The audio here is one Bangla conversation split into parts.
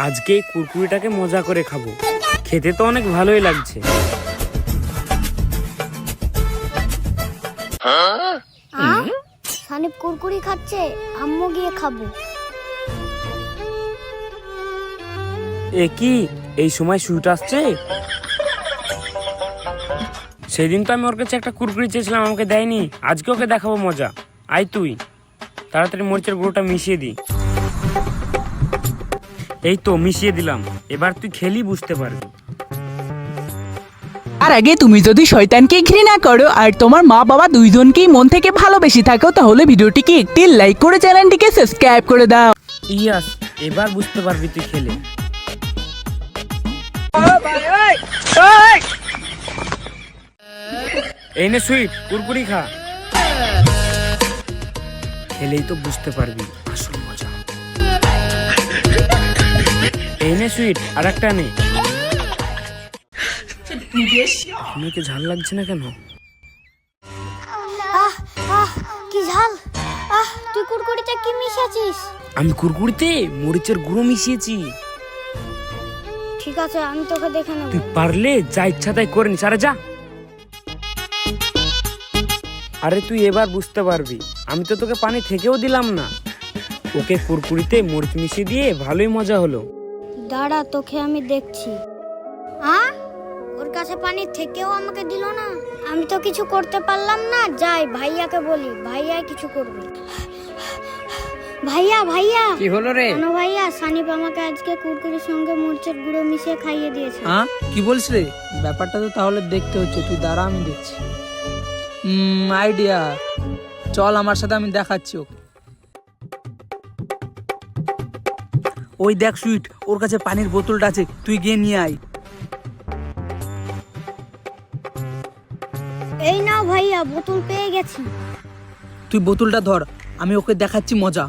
আজকে এই কুরকুরিটাকে মজা করে খাবো। খেতে তো অনেক ভালোই লাগছে। সানিপ কুরকুরি খাচ্ছে, আম্মু গিয়ে খাবো। এ কি এই সময় শুট আসছে? সেদিন তো আমি ওর কাছে একটা কুরকুরি চেয়েছিলাম, আমাকে দেয়নি। আজকে ওকে দেখাবো মজা। আয় তুই তাড়াতাড়ি মরিচের গুঁড়োটা মিশিয়ে দি। এই তো মিশিয়ে দিলাম, এবার তুই খেলি বুঝতে পারবি। আর আগে তুমি যদি শয়তানকে ঘৃণা করো আর তোমার মা বাবা দুইজনকেই মন থেকে ভালোবেসে থাকো, তাহলে ভিডিওটিকে একটি লাইক করে চ্যানেলটিকে সাবস্ক্রাইব করে দাও। ইয়াস, এবার বুঝতে পারবি তুই খেলে। এই নে সুইট, কুরকুরি খা। খেলেই তো বুঝতে পারবি আসল মজা। এই নে সুইট, আর একটা নে। আপনাকে ঝাল লাগছে না কেন? আহ আহ কি ঝাল! তুই কুরকুরিতে কি মিশাছিস? আমি কুরকুরিতে মরিচের গুঁড়ো মিশিয়েছি। ঠিক আছে, আমি তোকে দেখে নেব। তুই পারলে যা ইচ্ছা তাই করে নিস। আরে যা। আরে তুই এবার বুঝতে পারবি, আমি তো তোকে পানি থেকেও দিলাম না। ওকে কুরকুরিতে মরিচ মিশিয়ে দিয়ে ভালোই মজা হলো। দাঁড়া, তোকে আমি দেখছি। ওর কাছে পানি থেকেও আমাকে দিল না। আমি তো কিছু করতে পারলাম না। যাই ভাইয়াকে বলি, ভাইয়া কিছু করবে। ভাইয়া ভাইয়া, কি হলো রে? কেন ভাইয়া? সানিপ আমাকে আজকে কুরকুরির সঙ্গে মরিচের গুঁড়ো মিশিয়ে খাইয়ে দিয়েছে। হ্যাঁ, কি বলছিস রে? ব্যাপারটা তো তাহলে দেখতে হচ্ছে, তুই দাঁড়া আমি দেখছি। আইডিয়া, চল আমার সাথে, আমি দেখাচ্ছি ওকে। ওই দেখ সুইট, ওর কাছে পানির বোতলটা আছে, তুই গিয়ে নিয়ে আয়। এই নাও ভাইয়া, বোতল পেয়ে গেছি। তুই বোতলটা ধর, আমি ওকে দেখাচ্ছি মজা।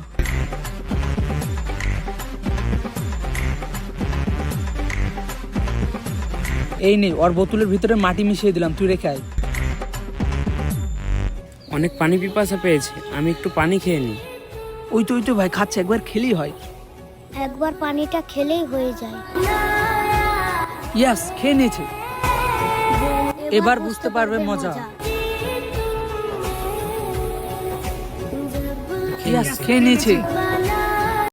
এই নে, ওর বোতলের ভিতরে মাটি মিশিয়ে দিলাম, তুই রেখে আয়। অনেক পানি পিপাসা পেয়েছে, আমি একটু পানি খেয়ে নিই। ওই তো ভাই খাচ্ছে, একবার খেলেই হয়। একবার পানিটা খেলেই হয়ে যায়। ইয়াস, খেয়ে নিয়েছে। এবার বুঝতে পারবে মজা। ইয়াস, খেয়ে নিয়েছে।